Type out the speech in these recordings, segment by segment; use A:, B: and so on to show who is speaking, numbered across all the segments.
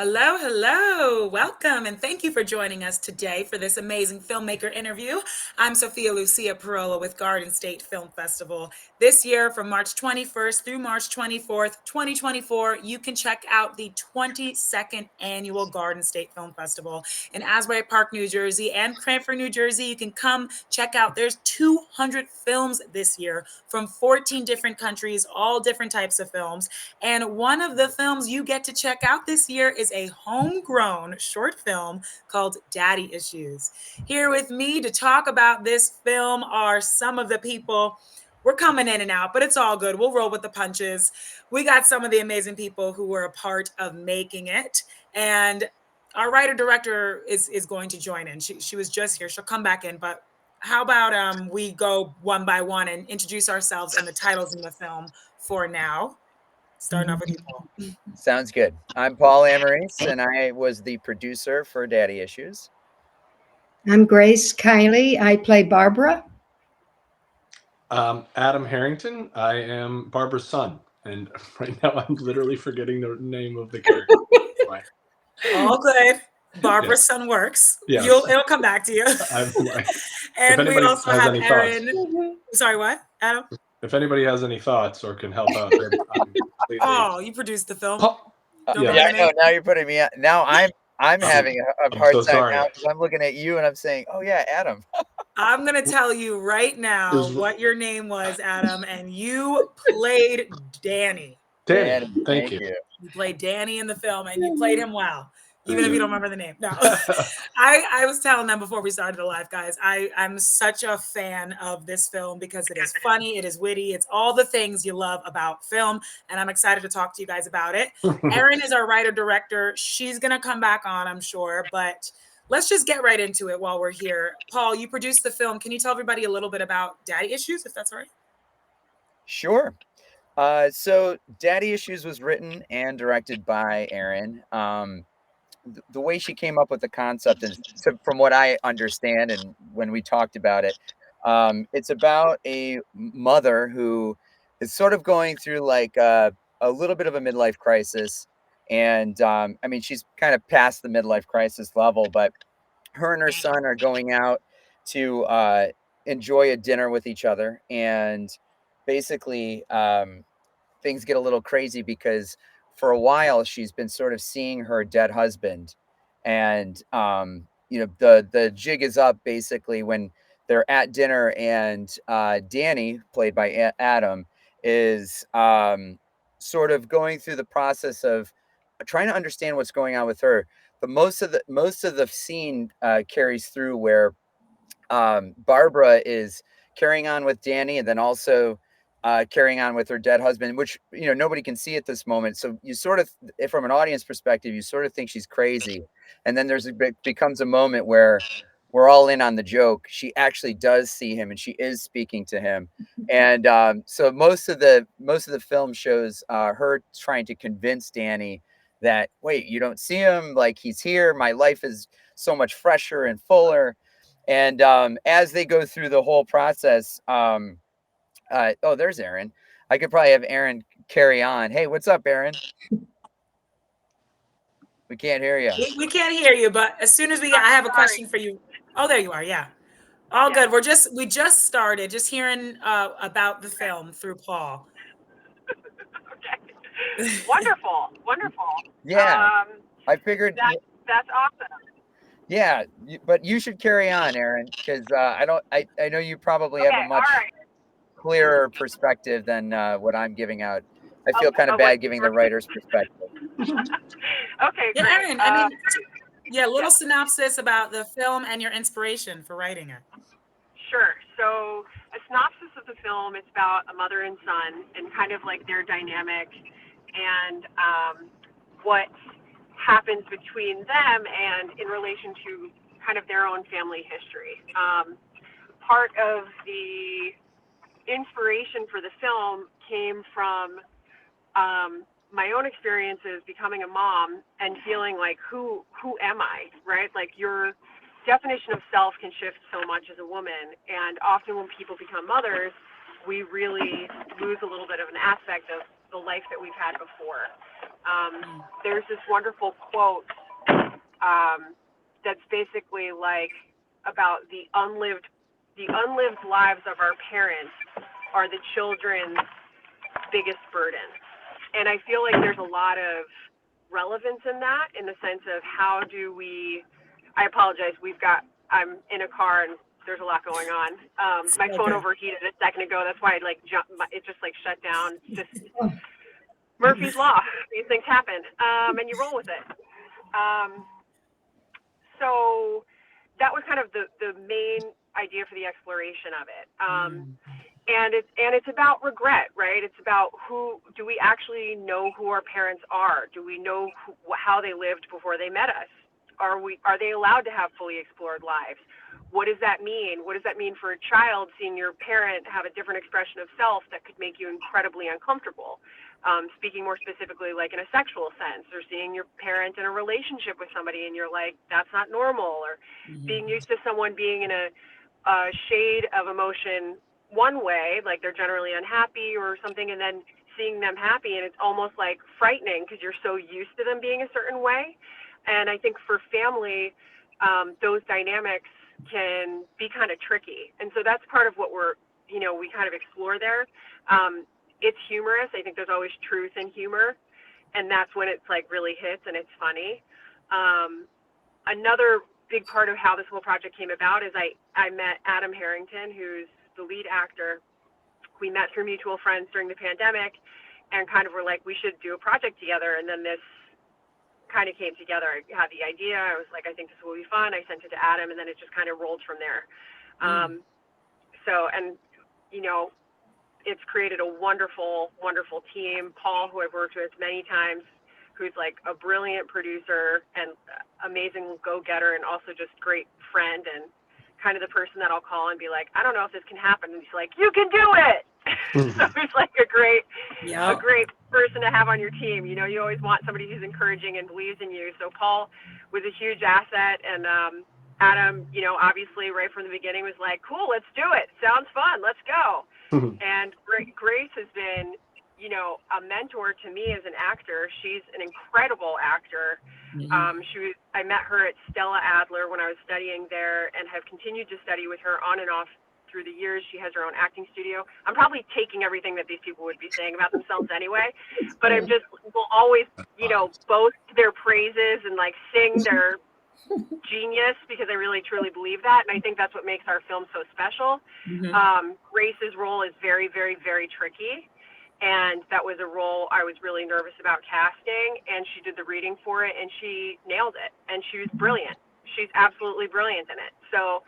A: Hello, hello. Welcome and thank you for joining us today for this amazing filmmaker interview. I'm Sophia Lucia Parola with Garden State Film Festival. This year, from March 21st through March 24th, 2024, you can check out the 22nd annual Garden State Film Festival in Asbury Park, New Jersey, and Cranford, New Jersey. You can come check out. There's 200 films this year from 14 different countries, all different types of films. And one of the films you get to check out this year is a homegrown short film called Daddy Issues. Here with me to talk about this film are some of the people. We're coming in and out, but it's all good. We'll roll with the punches. We got some of the amazing people who were a part of making it. And our writer director is going to join in. She was just here. She'll come back in. But how about we go one by one and introduce ourselves and the titles in the film for now? Starting off with you, Paul.
B: Sounds good. I'm Paul Amaris, and I was the producer for Daddy Issues.
C: I'm Grace Kiley. I play Barbara.
D: Adam Harrington. I am Barbara's son, and right now I'm literally forgetting the name of the character.
A: All good. Barbara's son works.
D: Yes.
A: It'll come back to you. And we also have Erin. Sorry, what, Adam?
D: If anybody has any thoughts or can help out,
A: oh, you produced the film.
B: Yeah, I know. Now you're putting me out. Now I'm having a hard time now because I'm looking at you and I'm saying, "Oh yeah, Adam."
A: I'm gonna tell you right now what your name was, Adam, and you played Danny.
D: Danny, thank you.
A: You played Danny in the film, and you played him well. Even if you don't remember the name. No. I was telling them before we started the live, guys, I'm such a fan of this film because it is funny, it is witty, it's all the things you love about film, and I'm excited to talk to you guys about it. Erin is our writer-director. She's going to come back on, I'm sure, but let's just get right into it while we're here. Paul, you produced the film. Can you tell everybody a little bit about Daddy Issues, if that's all right?
B: Sure. So Daddy Issues was written and directed by Erin. The way she came up with the concept is, from what I understand, and when we talked about it, it's about a mother who is sort of going through like a little bit of a midlife crisis. And I mean, she's kind of past the midlife crisis level, but her and her son are going out to enjoy a dinner with each other. And basically, things get a little crazy because for a while she's been sort of seeing her dead husband, and the jig is up basically when they're at dinner, and Danny, played by Adam, is sort of going through the process of trying to understand what's going on with her. But most of the scene carries through where Barbara is carrying on with Danny, and then also carrying on with her dead husband, which nobody can see at this moment. So you sort of, from an audience perspective, you sort of think she's crazy, and then becomes a moment where we're all in on the joke. She actually does see him, and she is speaking to him, and so most of the film shows her trying to convince Danny that, wait, you don't see him, like, he's here. My life is so much fresher and fuller. And as they go through the whole process, there's Erin. I could probably have Erin carry on. Hey, what's up, Erin? We can't hear you.
A: We can't hear you, but as soon as I have a question for you. Oh, there you are. Yeah. All good. We just started just hearing about the film through Paul.
E: Okay. Wonderful.
B: Yeah. I figured
E: that's awesome.
B: Yeah, but you should carry on, Erin, because I know you probably have a much clearer perspective than what I'm giving out. I feel kind of bad giving the writer's perspective.
E: Okay,
A: yeah,
E: great.
A: Erin, little synopsis about the film and your inspiration for writing it.
E: Sure. So a synopsis of the film is about a mother and son and kind of like their dynamic and what happens between them and in relation to kind of their own family history. Part of the inspiration for the film came from my own experiences becoming a mom and feeling like, who am I, right? Like, your definition of self can shift so much as a woman, and often when people become mothers, we really lose a little bit of an aspect of the life that we've had before. there's this wonderful quote that's basically like about the unlived lives of our parents are the children's biggest burden. And I feel like there's a lot of relevance in that, in the sense of how do we, I apologize, I'm in a car and there's a lot going on. My phone overheated a second ago. That's why it just like shut down. It's just Murphy's Law. These things happen, and you roll with it. So that was kind of the main idea for the exploration of it. And it's about regret, right? It's about do we actually know who our parents are? Do we know how they lived before they met us? Are they allowed to have fully explored lives? What does that mean? What does that mean for a child seeing your parent have a different expression of self that could make you incredibly uncomfortable? Speaking more specifically, like in a sexual sense, or seeing your parent in a relationship with somebody and you're like, that's not normal, or being used to someone being in a shade of emotion one way, like they're generally unhappy or something, and then seeing them happy, and it's almost like frightening because you're so used to them being a certain way. And I think for family, those dynamics can be kind of tricky. And so that's part of what we kind of explore there. It's humorous. I think there's always truth in humor, and that's when it's like really hits and it's funny. Another big part of how this whole project came about is I met Adam Harrington, who's the lead actor. We met through mutual friends during the pandemic and kind of were like, we should do a project together. And then this kind of came together. I had the idea. I was like, I think this will be fun. I sent it to Adam, and then it just kind of rolled from there. It's created a wonderful, wonderful team. Paul, who I've worked with many times, who's like a brilliant producer and amazing go-getter, and also just great friend, and kind of the person that I'll call and be like, I don't know if this can happen. And he's like, you can do it. So he's like a great person to have on your team. You always want somebody who's encouraging and believes in you. So Paul was a huge asset, and Adam, obviously right from the beginning was like, cool, let's do it. Sounds fun. Let's go. And Grace has been, a mentor to me as an actor. She's an incredible actor. I met her at Stella Adler when I was studying there, and have continued to study with her on and off through the years. She has her own acting studio. I'm probably taking everything that these people would be saying about themselves anyway, but will always, boast their praises and like sing their genius, because I really truly believe that, and I think that's what makes our film so special. Grace's role is very, very, very tricky, and that was a role I was really nervous about casting, and she did the reading for it, and she nailed it, and she was brilliant. She's absolutely brilliant in it. So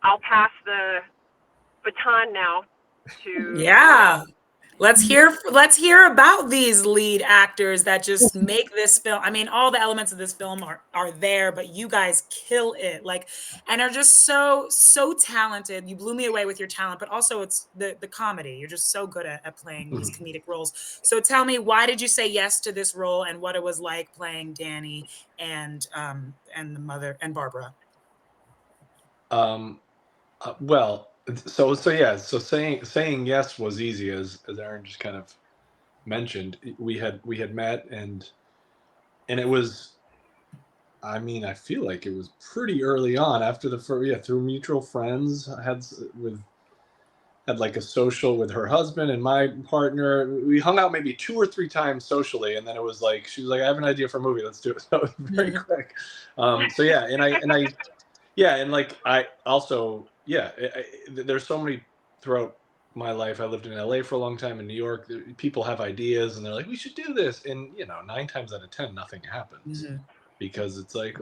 E: I'll pass the baton now to
A: Let's hear about these lead actors that just make this film. I mean, all the elements of this film are there, but you guys kill it, and are just so talented. You blew me away with your talent, but also it's the comedy. You're just so good at playing these comedic roles. So tell me, why did you say yes to this role, and what it was like playing Danny and the mother and Barbara?
D: So saying yes was easy, as Aaron just kind of mentioned. We had met, and it was, I mean, I feel like it was pretty early on after through mutual friends. I had like a social with her husband and my partner. We hung out maybe 2 or 3 times socially, and then it was like, she was like, I have an idea for a movie, let's do it. So it was very quick. There's so many throughout my life. I lived in LA for a long time, in New York. People have ideas and they're like, we should do this, and 9 times out of 10 nothing happens, because it's like,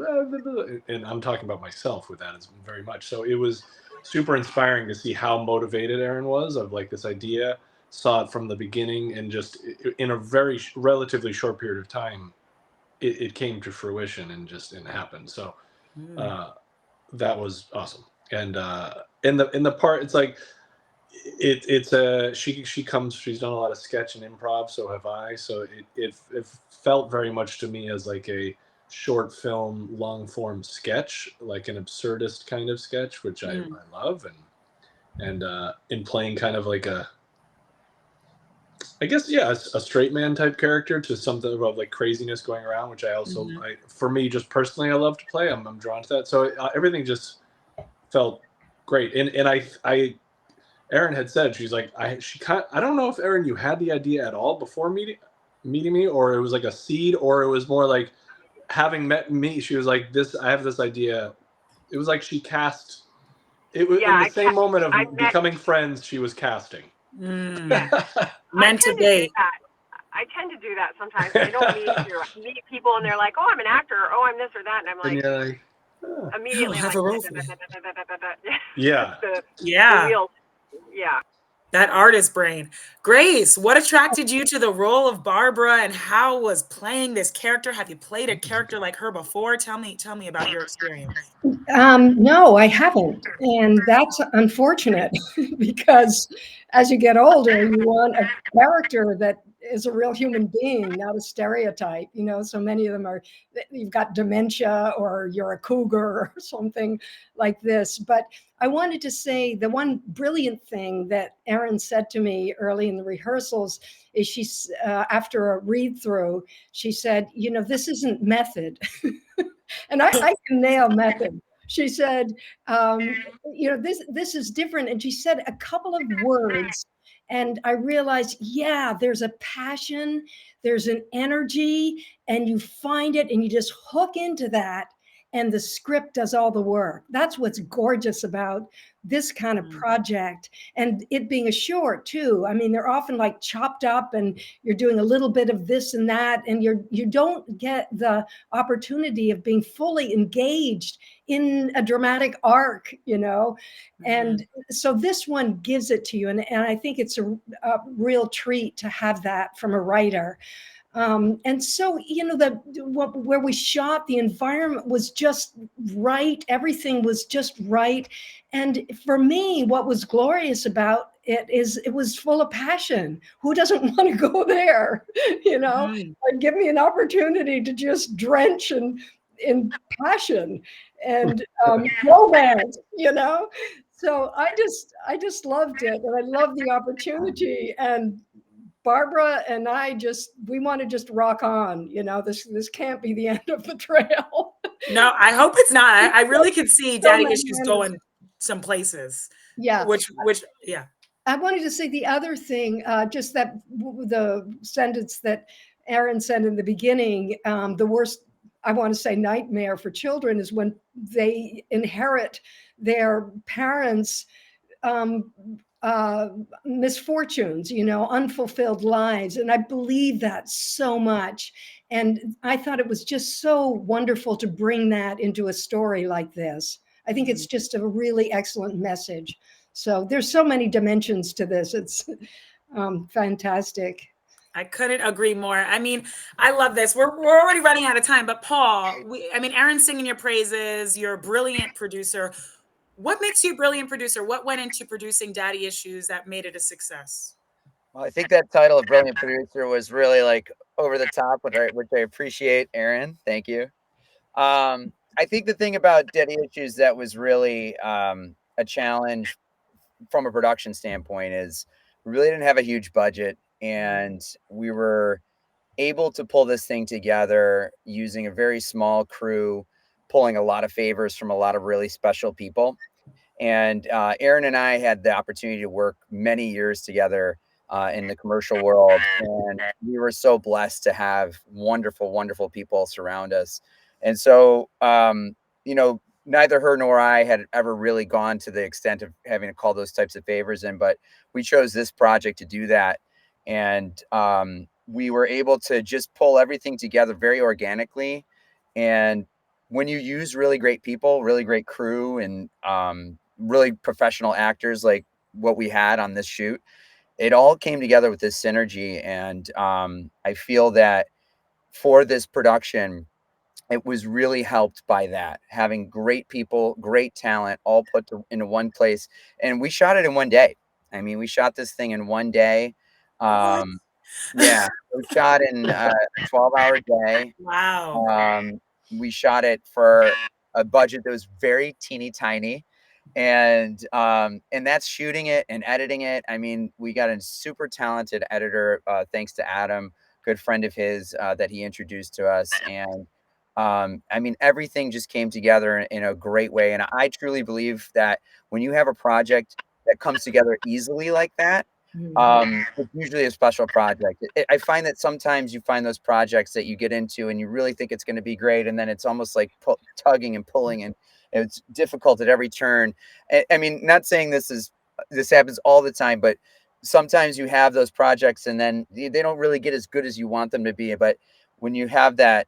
D: and I'm talking about myself with that as very much. So it was super inspiring to see how motivated Aaron was of like this idea, saw it from the beginning, and just in a very relatively short period of time it came to fruition and happened. So that was awesome. And in the part, it's like she's done a lot of sketch and improv, so have I. So it felt very much to me as like a short film, long form sketch, like an absurdist kind of sketch, which I love, and in playing kind of like I guess, yeah, a straight man type character to something about like craziness going around, which I also, for me, just personally, I love to play. I'm drawn to that. So everything just felt great. And Erin had said, she's like, I don't know if Erin, you had the idea at all before meeting me, or it was like a seed, or it was more like having met me. She was like, I have this idea. It was like she cast. It was in the same moment of becoming friends. She was casting.
A: Meant to
E: do
A: be.
E: that. I tend to do that sometimes. I don't mean to. I meet people and they're like, "Oh, I'm an actor," or "Oh, I'm this or that," and I'm like,
D: and you're like, oh.
E: immediately,
A: have a role for you.
D: Yeah.
E: The wheels. Yeah.
A: That artist brain. Grace, what attracted you to the role of Barbara, and how was playing this character? Have you played a character like her before? Tell me about your experience.
C: No, I haven't. And that's unfortunate because as you get older, you want a character that is a real human being, not a stereotype. You know, so many of them are, you've got dementia or you're a cougar or something like this. But I wanted to say the one brilliant thing that Erin said to me early in the rehearsals is she's, after a read through, she said, you know, this isn't method. And I can nail method. She said, you know, this is different. And she said a couple of words. And I realized, yeah, there's a passion, there's an energy, and you find it and you just hook into that. And the script does all the work. That's what's gorgeous about this kind of project. And it being a short too. I mean, they're often like chopped up and you're doing a little bit of this and that. And you don't get the opportunity of being fully engaged in a dramatic arc, you know. And so this one gives it to you. And I think it's a real treat to have that from a writer. And so, you know, where we shot, the environment was just right. Everything was just right. And for me, what was glorious about it is it was full of passion. Who doesn't want to go there? You know, like, give me an opportunity to just drench in passion and romance, you know? So I just loved it. And I loved the opportunity. And Barbara and I we want to just rock on, you know, this can't be the end of the trail.
A: No, I hope it's not. I really could see Daddy Issues going some places.
C: Yeah.
A: Which, yeah.
C: I wanted to say the other thing, just that the sentence that Erin said in the beginning, the worst, I want to say, nightmare for children is when they inherit their parents' misfortunes, you know, unfulfilled lives. And I believe that so much. And I thought it was just so wonderful to bring that into a story like this. I think it's just a really excellent message. So there's so many dimensions to this. It's fantastic.
A: I couldn't agree more. I mean, I love this. We're already running out of time, but Paul, Erin's singing your praises. You're a brilliant producer. What makes you a brilliant producer? What went into producing Daddy Issues that made it a success?
B: Well, I think that title of brilliant producer was really like over the top, which I appreciate, Erin. Thank you. I think the thing about Daddy Issues that was really a challenge from a production standpoint is we really didn't have a huge budget, and we were able to pull this thing together using a very small crew, pulling a lot of favors from a lot of really special people. And Erin and I had the opportunity to work many years together in the commercial world. And we were so blessed to have wonderful, wonderful people surround us. And so, you know, neither her nor I had ever really gone to the extent of having to call those types of favors in, but we chose this project to do that. And we were able to just pull everything together very organically. And when you use really great people, really great crew, and really professional actors like what we had on this shoot, it all came together with this synergy. And I feel that for this production, it was really helped by that, having great people, great talent, all put into one place. And we shot it in one day. I mean, we shot this thing in one day. Yeah, we shot in a 12-hour day.
A: Wow.
B: We shot it for a budget that was very teeny tiny. and that's shooting it and editing it. I mean, we got a super talented editor, thanks to Adam, good friend of his, that he introduced to us. And I mean, everything just came together in a great way. And I truly believe that when you have a project that comes together easily like that, it's usually a special project. I find that sometimes you find those projects that you get into and you really think it's going to be great, and then it's almost like tugging and pulling, and it's difficult at every turn. I mean, not saying this happens all the time, but sometimes you have those projects and then they don't really get as good as you want them to be. But when you have that,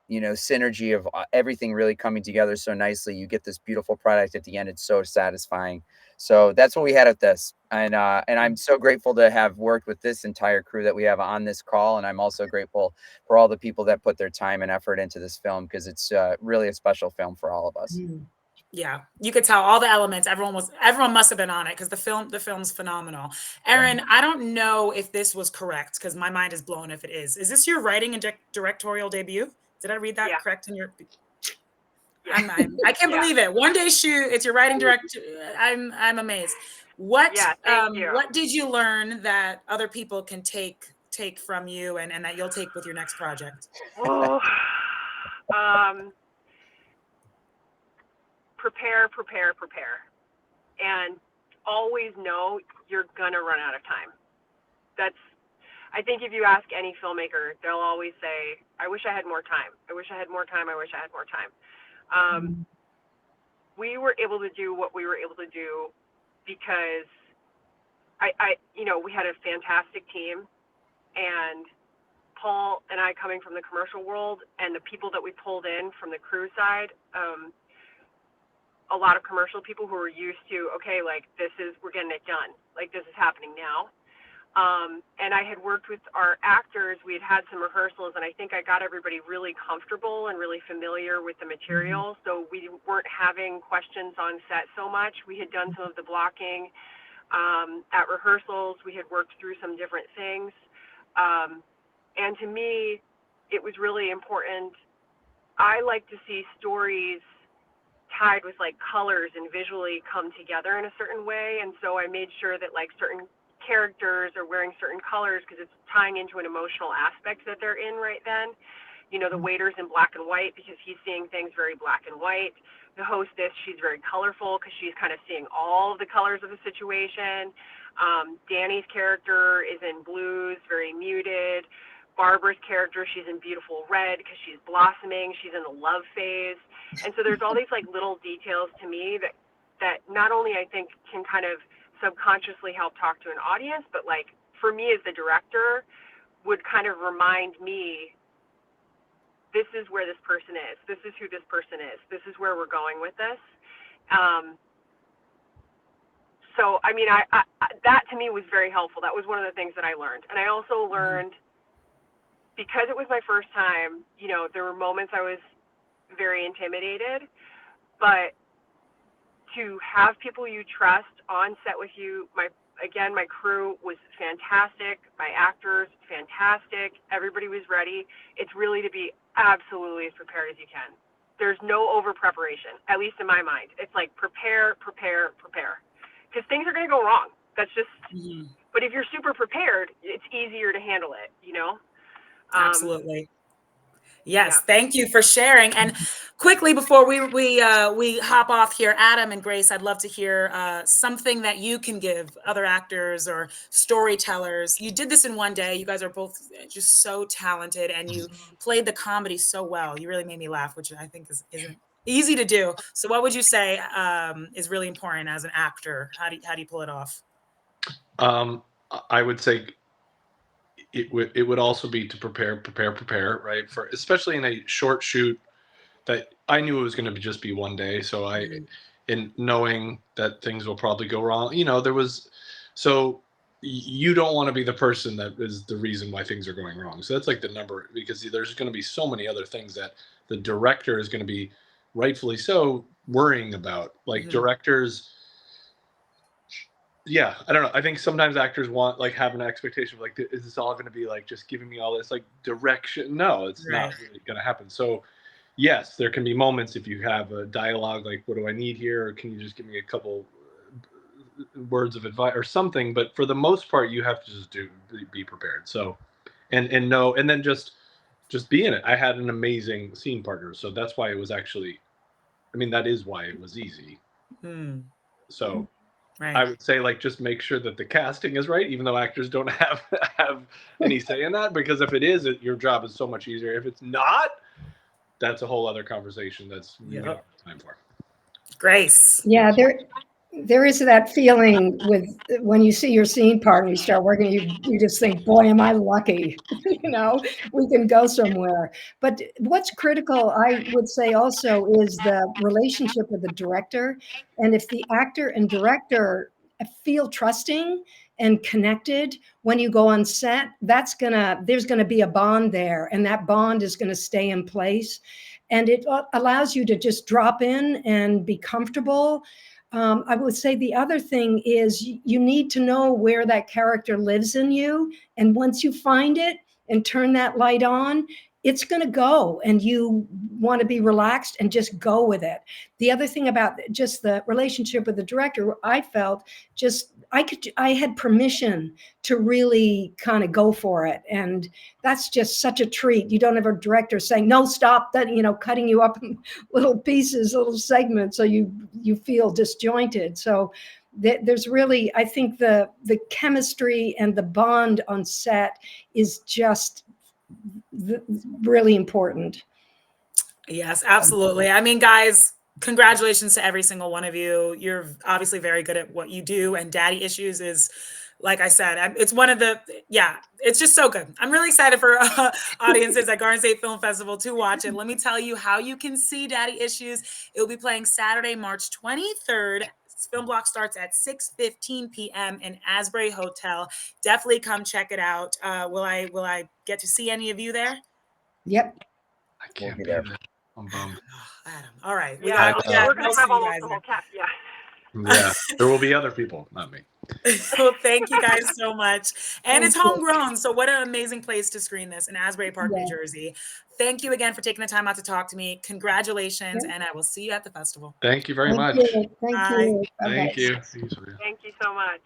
B: synergy of everything really coming together so nicely, you get this beautiful product at the end. It's so satisfying. So that's what we had at this. And I'm so grateful to have worked with this entire crew that we have on this call. And I'm also grateful for all the people that put their time and effort into this film, because it's really a special film for all of us.
A: Yeah, you could tell all the elements. Everyone must have been on it, because the film's phenomenal. Aaron, I don't know if this was correct, because my mind is blown if it is. Is this your writing and directorial debut? Did I read that correct in your? I can't believe it. One day shoot. It's your writing director. I'm amazed. What what did you learn that other people can take from you, and that you'll take with your next project?
E: Oh, prepare, and always know you're gonna run out of time. I think if you ask any filmmaker, they'll always say, I wish I had more time. I wish I had more time. I wish I had more time. We were able to do what we were able to do because we had a fantastic team, and Paul and I, coming from the commercial world, and the people that we pulled in from the crew side, a lot of commercial people who were used to, okay, like we're getting it done. Like, this is happening now. And I had worked with our actors. We had some rehearsals, and I think I got everybody really comfortable and really familiar with the material. So we weren't having questions on set so much. We had done some of the blocking at rehearsals. We had worked through some different things. And to me, it was really important. I like to see stories tied with like colors and visually come together in a certain way. And so I made sure that like certain characters are wearing certain colors, because it's tying into an emotional aspect that they're in right then. The waiter's in black and white because he's seeing things very black and white. The hostess, she's very colorful because she's kind of seeing all of the colors of the situation. Danny's character is in blues, very muted. Barbara's character, she's in beautiful red because she's blossoming. She's in the love phase. And so there's all these like little details to me that not only I think can kind of subconsciously help talk to an audience, but like for me as the director would kind of remind me, this is where this person is. This is who this person is. This is where we're going with this. So, I mean, I that to me was very helpful. That was one of the things that I learned. And I also learned, because it was my first time, there were moments I was very intimidated, but to have people you trust on set with you, my crew was fantastic. My actors, fantastic. Everybody was ready. It's really to be absolutely as prepared as you can. There's no over preparation, at least in my mind. It's like prepare, because things are going to go wrong. That's just, but if you're super prepared, it's easier to handle it,
A: Absolutely. Yes, thank you for sharing. And quickly, before we hop off here, Adam and Grace, I'd love to hear something that you can give other actors or storytellers. You did this in one day. You guys are both just so talented, and you played the comedy so well. You really made me laugh, which I think isn't easy to do. So what would you say is really important as an actor? How do you pull it off?
D: I would say it would also be to prepare, right? For especially in a short shoot that I knew it was going to just be one day. So in knowing that things will probably go wrong, so you don't want to be the person that is the reason why things are going wrong. So that's like the number, because there's going to be so many other things that the director is going to be rightfully so worrying about. Like directors, I don't know. I think sometimes actors have an expectation of like, is this all going to be like just giving me all this like direction? No, it's not really going to happen. So yes, there can be moments if you have a dialogue like, what do I need here? Or can you just give me a couple words of advice or something? But for the most part, you have to just be prepared. So, and know, and then just be in it. I had an amazing scene partner. So that's why it was actually, I mean, that is why it was easy. So
A: Right.
D: I would say, like, just make sure that the casting is right, even though actors don't have any say in that, because if it is, your job is so much easier. If it's not, that's a whole other conversation that's we don't have time for.
A: Grace.
C: Yeah, there is that feeling with when you see your scene partner, you start working, you just think, boy, am I lucky, we can go somewhere. But what's critical, I would say also, is the relationship with the director. And if the actor and director feel trusting and connected when you go on set, there's gonna be a bond there, and that bond is gonna stay in place. And it allows you to just drop in and be comfortable. I would say the other thing is you need to know where that character lives in you. And once you find it and turn that light on, it's going to go, and you want to be relaxed and just go with it. The other thing about just the relationship with the director, I felt just I had permission to really kind of go for it. And that's just such a treat. You don't have a director saying, no, stop, that, cutting you up in little pieces, little segments, so you feel disjointed. So there's really, I think the chemistry and the bond on set is just really important.
A: Yes, absolutely. I mean, guys, congratulations to every single one of you. You're obviously very good at what you do, and Daddy Issues is, like I said, it's one of the, it's just so good. I'm really excited for audiences at Garden State Film Festival to watch it. Let me tell you how you can see Daddy Issues. It will be playing Saturday, March 23rd. Film block starts at 6:15 p.m. in Asbury Hotel. Definitely come check it out. Will I get to see any of you there?
C: Yep.
D: I can't
B: be
D: be
B: there.
D: there. I'm bummed.
A: Adam. All right.
E: We're gonna have almost the whole cast.
D: Yeah, there will be other people, not me.
A: Well, thank you guys so much. And it's homegrown. So what an amazing place to screen this in Asbury Park, New Jersey. Thank you again for taking the time out to talk to me. Congratulations. And I will see you at the festival.
D: Thank you very much.
C: Thank
A: Bye.
C: you.
D: Thank you.
E: Thank you so much.